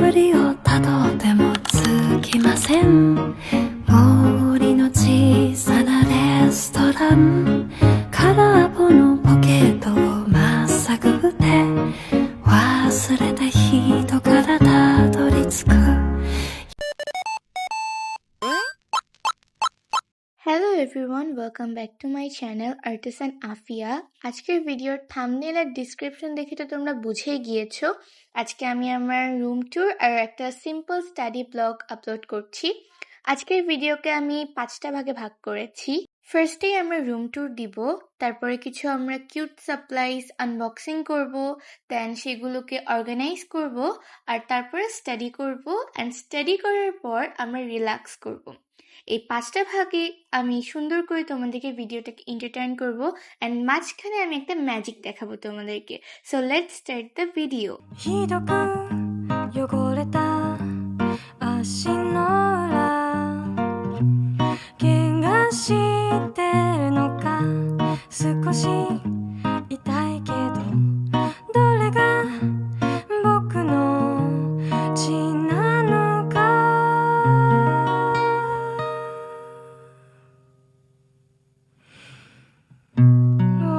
りをたどってもつきません森の小さなレストラン空っぽのポケットをまっさぐって忘れた人からたどり着くHello everyone, welcome back to my channel Artisan Afia. আজকের ভিডিওর thumbnail আর description দেখে তো তোমরা বুঝেই গিয়েছো আজকে আমি আমার রুম ট্যুর আর একটা সিম্পল স্টাডি ব্লগ আপলোড করছি। আজকের ভিডিওকে আমি 5টা ভাগে ভাগ করেছি। ফার্স্টেই আমরা রুম ট্যুর দিব, তারপরে কিছু আমরা কিউট সাপ্লাইজ আনবক্সিং করব, দেন সেগুলোকে অর্গানাইজ করব, আর তারপরে স্টাডি করব, অ্যান্ড স্টাডি করার পর আমরা রিল্যাক্স করব। এই 5টা ভাগে আমি সুন্দর করে তোমাদেরকে ভিডিওটাকে এন্টারটেইন করব, অ্যান্ড মাঝখানে আমি একটা ম্যাজিক দেখাবো তোমাদেরকে। So let's start the video. ひどく汚れた足の裏怪我してるのか少し痛いけどどれが僕の血なのか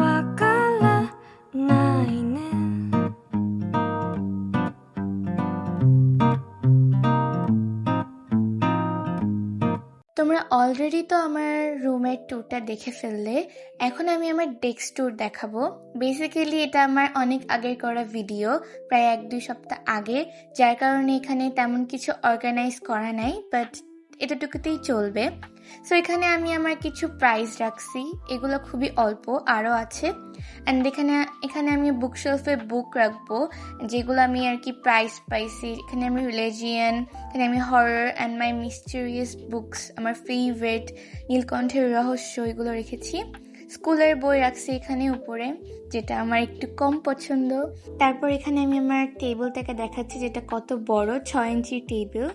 わからないねতোমরা অলরেডি তো আমার রুমের ট্যুরটা দেখে ফেললে, এখন আমি আমার ডেস্ক ট্যুর দেখাবো। বেসিক্যালি এটা আমার অনেক আগের করা ভিডিও, প্রায় 1-2 সপ্তাহ আগে, যার কারণে এখানে তেমন কিছু অর্গানাইজ করা নাই, বাট এতটুকুতেই চলবে। সো এখানে আমি আমার কিছু প্রাইস রাখছি, এগুলো খুবই অল্প, আরও আছে। অ্যান্ড এখানে আমি বুকশেলফে বুক রাখবো যেগুলো আমি আর কি প্রাইস পাইছি। এখানে আমি রিলিজিয়ান, এখানে আমি horror and my mysterious books, আমার ফেভারিট নীলকণ্ঠের রহস্য, এগুলো রেখেছি। স্কুলের বই রাখছি এখানে উপরে, যেটা আমার একটু কম পছন্দ। তারপর এখানে আমি আমার টেবিলটাকে দেখাচ্ছি, যেটা কত বড়, 6 ইঞ্চি টেবিল,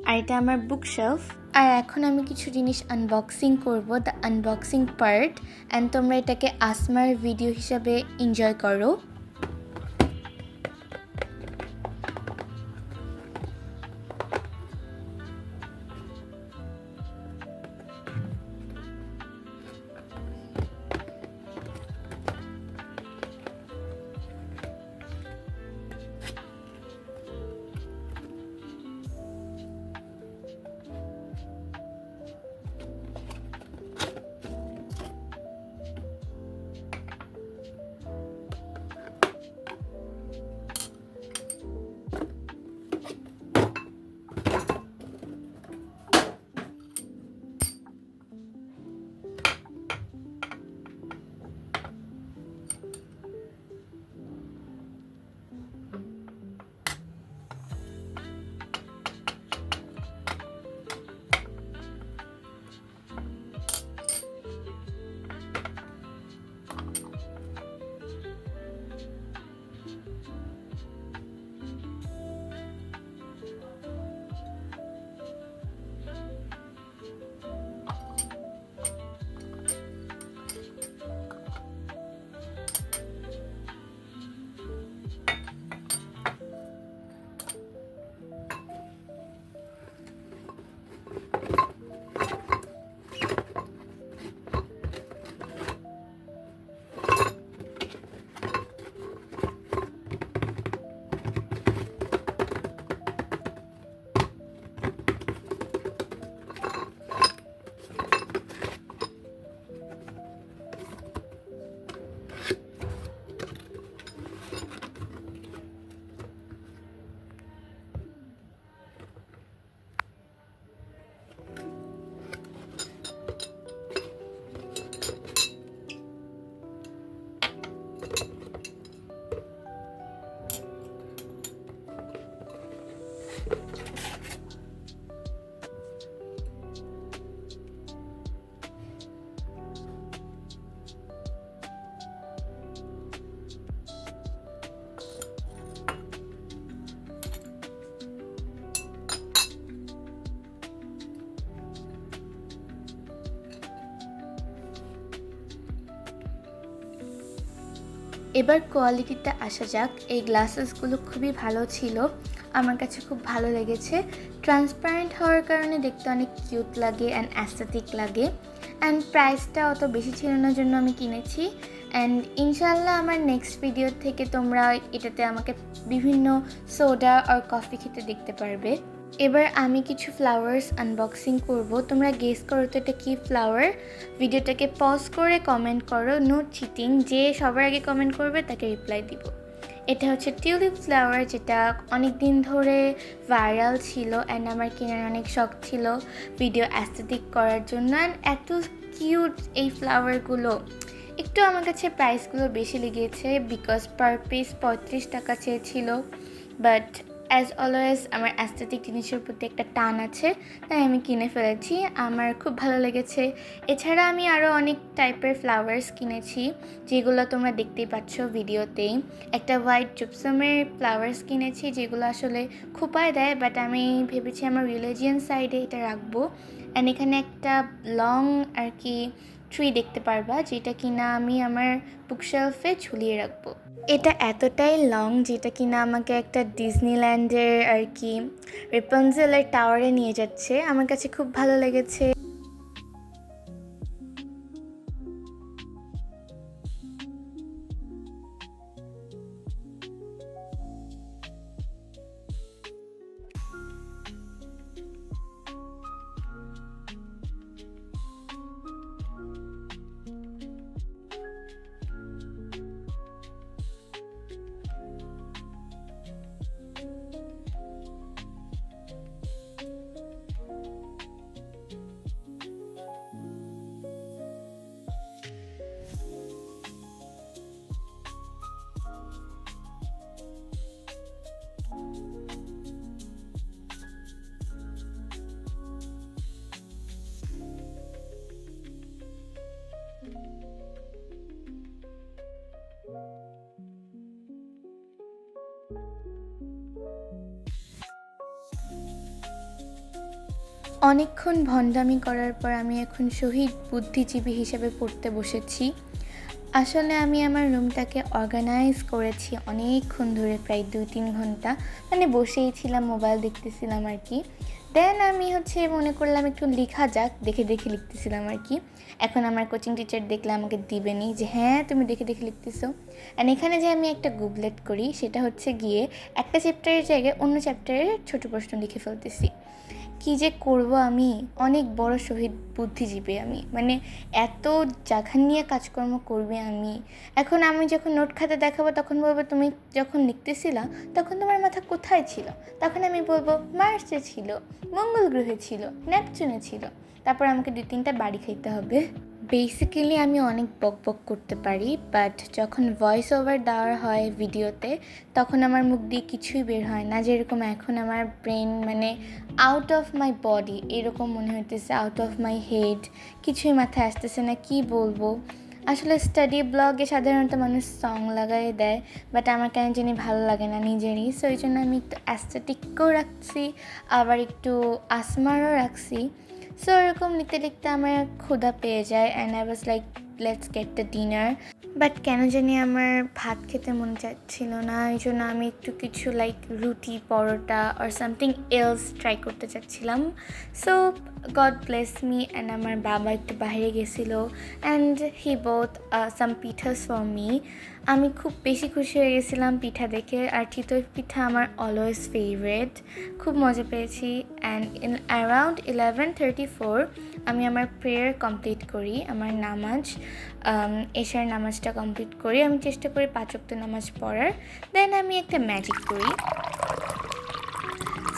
আর এটা আমার বুকশেলফ। আর এখন আমি কিছু জিনিস আনবক্সিং করব, দ্য আনবক্সিং পার্ট, অ্যান্ড তোমরা এটাকে আসমার ভিডিও হিসাবে এনজয় করো। এবার কোয়ালিটিতে আসা যাক। এই গ্লাসেসগুলো খুবই ভালো ছিল, আমার কাছে খুব ভালো লেগেছে। ট্রান্সপারেন্ট হওয়ার কারণে দেখতে অনেক কিউট লাগে অ্যান্ড অ্যাস্থেটিক লাগে। অ্যান্ড প্রাইসটা অত বেশি ছিল না জন্য আমি কিনেছি। অ্যান্ড ইনশাল্লাহ আমার নেক্সট ভিডিও থেকে তোমরা এটাতে আমাকে বিভিন্ন সোডা আর কফি খেতে দেখতে পারবে। এবার আমি কিছু ফ্লাওয়ার্স আনবক্সিং করব। তোমরা গেস করো তো এটা কী ফ্লাওয়ার। ভিডিওটাকে পজ করে কমেন্ট করো, নো চিটিং। যে সবার আগে কমেন্ট করবে তাকে রিপ্লাই দিব। এটা হচ্ছে টিউলিপ ফ্লাওয়ার, যেটা অনেক দিন ধরে ভাইরাল ছিল অ্যান্ড আমার কেনার অনেক শখ ছিল ভিডিও অ্যাস্থেটিক করার জন্য। অ্যান্ড এত কিউট এই ফ্লাওয়ারগুলো। একটু আমার কাছে প্রাইসগুলো বেশি লেগেছে বিকজ পার পিস 35 টাকা চেয়েছিল, বাট অ্যাজ অলওয়েজ আমার অ্যাস্থেটিক জিনিসের প্রতি একটা টান আছে, তাই আমি কিনে ফেলেছি। আমার খুব ভালো লেগেছে। এছাড়া আমি আরও অনেক টাইপের ফ্লাওয়ার্স কিনেছি, যেগুলো তোমরা দেখতেই পাচ্ছ ভিডিওতেই। একটা হোয়াইট জিপসামের ফ্লাওয়ার্স কিনেছি, যেগুলো আসলে খোপায় দেয়, বাট আমি ভেবেছি আমার রিলিজিয়ান সাইডে এটা রাখবো। অ্যান্ড এখানে একটা লং আর কি ট্রি দেখতে পারবা, যেটা কিনা আমি আমার বুকশেলফে ঝুলিয়ে রাখবো। এটা এতটাই লং যেটা কিনা আমাকে একটা ডিজনিল্যান্ডের আর কি রেপানজেলের টাওয়ারে নিয়ে যাচ্ছে। আমার কাছে খুব ভালো লেগেছে। অনেকক্ষণ ভণ্ডামি করার পর আমি এখন শহীদ বুদ্ধিজীবী হিসেবে পড়তে বসেছি। আসলে আমি আমার রুমটাকে অর্গানাইজ করেছি অনেকক্ষণ ধরে, প্রায় 2-3 ঘন্টা। মানে বসেই ছিলাম, মোবাইল দেখতেছিলাম আর কি। দেন আমি মনে করলাম একটু লেখা যাক, দেখে দেখে লিখতেছিলাম আর কি। এখন আমার কোচিং টিচার দেখলে আমাকে দিবেনি যে হ্যাঁ তুমি দেখে দেখে লিখতেছো। অ্যান্ড এখানে যে আমি একটা গুবলেট করি, সেটা গিয়ে একটা চ্যাপ্টারের জায়গায় অন্য চ্যাপ্টারের ছোটো প্রশ্ন লিখে ফেলতেছি। কী যে করব আমি, অনেক বড় শহীদ বুদ্ধিজীবী আমি। মানে এত জায়গা নিয়ে কাজকর্ম করবে আমি। এখন আমি যখন নোট খাতা দেখাবো তখন বলবো তুমি যখন লিখতেছিলা তখন তোমার মাথা কোথায় ছিল? তখন আমি বলবো মার্সে ছিল, মঙ্গল গ্রহে ছিল, নেপচুনে ছিল। তারপর আমাকে 2-3টা বাড়ি খাইতে হবে। বেসিক্যালি আমি অনেক বকবক করতে পারি, বাট যখন ভয়েস ওভার দেওয়ার হয় ভিডিওতে তখন আমার মুখ দিয়ে কিছুই বের হয় না। যেরকম এখন আমার ব্রেন মানে আউট অফ মাই বডি, এরকম মনে হইতেছে, আউট অফ মাই হেড, কিছুই মাথায় আসতেছে না কি বলবো। আসলে স্টাডি ব্লগে সাধারণত মানুষ সং লাগাই দেয়, বাট আমার কেন জানি ভালো লাগে না নিজেরই। সো এই জন্য আমি একটু অ্যাস্থেটিকও রাখছি, আবার একটু আসমারও রাখছি। সো এরকম লিখতে লিখতে আমার ক্ষুধা পেয়ে যায় and I was like let's get the dinner. But কেন জানি আমার ভাত খেতে মন চাচ্ছিল না, এই জন্য আমি একটু কিছু লাইক রুটি, পরোটা অর সামথিং এলস ট্রাই করতে চাচ্ছিলাম। So god bless me, and আমার বাবা একটু বাইরে গেছিলো and he both some pithas for me. আমি খুব বেশি খুশি হয়ে গেছিলাম পিঠা দেখে। আর চিতই পিঠা আমার অলওয়েজ ফেভারেট, খুব মজা পেয়েছি। অ্যান্ড ইন অ্যারাউন্ড 11:34 আমি আমার প্রেয়ার কমপ্লিট করি, আমার নামাজ, এশার নামাজটা কমপ্লিট করি। আমি চেষ্টা করি 5 ওয়াক্ত নামাজ পড়ার। দেন আমি একটা ম্যাজিক করি।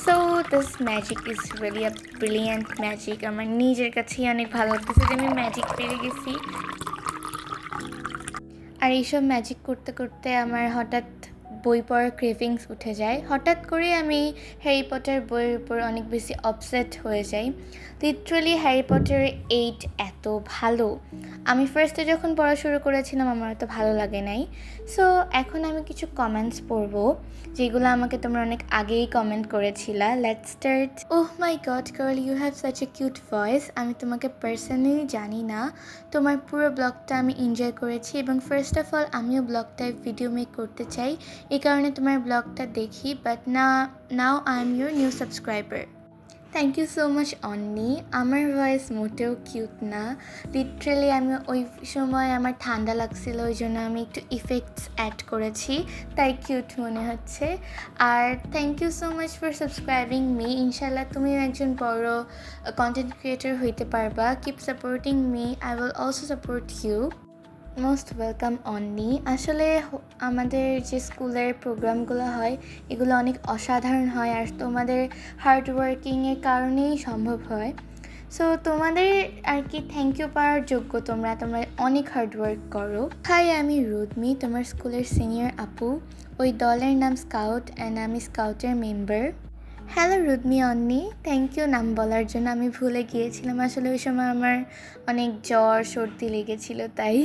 So this magic is really a brilliant magic. আমার নিজের কাছেই অনেক ভালো লাগতেছে যে আমি ম্যাজিক পেরে গেছি। আর এইসব ম্যাজিক করতে করতে আমার হঠাৎ বই পড়ার ক্রেভিংস উঠে যায়। হঠাৎ করে আমি হ্যারি পটার বইয়ের উপর অনেক বেশি অবসেট হয়ে যাই। লিটারালি হ্যারি পটার 8 এত ভালো। আমি ফার্স্টে যখন পড়া শুরু করেছিলাম আমার তো ভালো লাগে নাই, সো এখন আমি কিছু কমেন্টস পড়বো যেগুলো আমাকে তোমরা অনেক আগেই কমেন্ট করেছিলা। Let's start. Oh my god girl, you have such a cute voice. আমি তোমাকে পার্সোনালি জানি না, তোমার পুরো ব্লগটা আমি এনজয় করেছি এবং ফার্স্ট অফ অল আমিও ব্লগটায় ভিডিও মেক করতে চাই, এই কারণে তোমার ব্লগটা দেখি, but now I am your new subscriber. Thank you so much Onni. আমার ভয়েস মোটেও কিউট না, লিটারেলি আমি ওই সময় আমার ঠান্ডা লাগছিল, ওই জন্য আমি একটু ইফেক্টস অ্যাড করেছি, তাই কিউট মনে হচ্ছে। আর thank you so much for subscribing me. ইনশাল্লাহ তুমিও একজন বড় কন্টেন্ট ক্রিয়েটর হইতে পারবা। Keep supporting me, I will also support you. Most welcome Onni. আসলে আমাদের যে স্কুলের প্রোগ্রামগুলো হয় এগুলো অনেক অসাধারণ হয়, আর তোমাদের হার্ডওয়ার্কিংয়ের কারণেই সম্ভব হয়। সো তোমাদের আর কি থ্যাংক ইউ পাওয়ার যোগ্য, তোমরা অনেক হার্ডওয়ার্ক করো। হাই, আমি রুদমি, তোমার স্কুলের সিনিয়র আপু। ওই দলের নাম স্কাউট অ্যান্ড আমি স্কাউটের মেম্বার। হ্যালো রুদমি অন্নি, থ্যাংক ইউ নাম বলার জন্য। আমি ভুলে গিয়েছিলাম, আসলে ওই সময় আমার অনেক জ্বর সর্দি লেগেছিল, তাই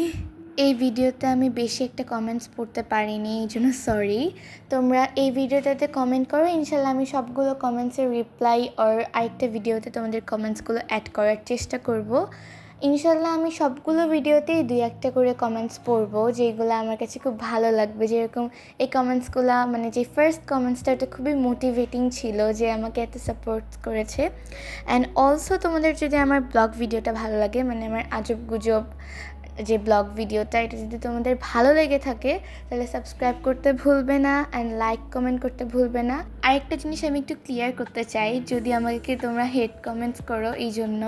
এই ভিডিওতে আমি বেশি একটা কমেন্টস পড়তে পারিনি, এই জন্য সরি। তোমরা এই ভিডিওটাতে কমেন্ট করো, ইনশাল্লাহ আমি সবগুলো কমেন্টসের রিপ্লাই আর আরেকটা ভিডিওতে তোমাদের কমেন্টসগুলো অ্যাড করার চেষ্টা করব। ইনশাল্লাহ আমি সবগুলো ভিডিওতেই 2-1টা করে কমেন্টস পড়বো যেগুলো আমার কাছে খুব ভালো লাগবে। যেরকম এই কমেন্টসগুলো, মানে যে ফার্স্ট কমেন্টসটা, এটা খুবই মোটিভেটিং ছিল যে আমাকে এত সাপোর্ট করেছে। অ্যান্ড অলসো তোমাদের যদি আমার ব্লগ ভিডিওটা ভালো লাগে, মানে আমার আজব গুজব যে ব্লগ ভিডিওটা, এটা যদি তোমাদের ভালো লেগে থাকে তাহলে সাবস্ক্রাইব করতে ভুলবে না অ্যান্ড লাইক কমেন্ট করতে ভুলবে না। আরেকটা জিনিস আমি একটু ক্লিয়ার করতে চাই, যদি আমাকে তোমরা হেড কমেন্টস করো এই জন্য।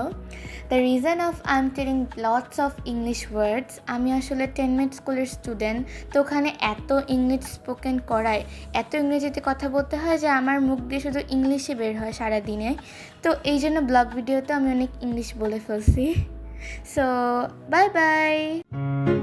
The reason of I am telling lots of English ওয়ার্ডস, আমি আসলে 10 মিনিট স্কুলের স্টুডেন্ট, তো ওখানে এত ইংলিশ স্পোকেন করায়, এত ইংরেজিতে কথা বলতে হয় যে আমার মুখ দিয়ে শুধু ইংলিশে বের হয় সারাদিনে। তো এই জন্য ব্লগ ভিডিওতে আমি অনেক ইংলিশ বলে ফেলছি। So, bye bye.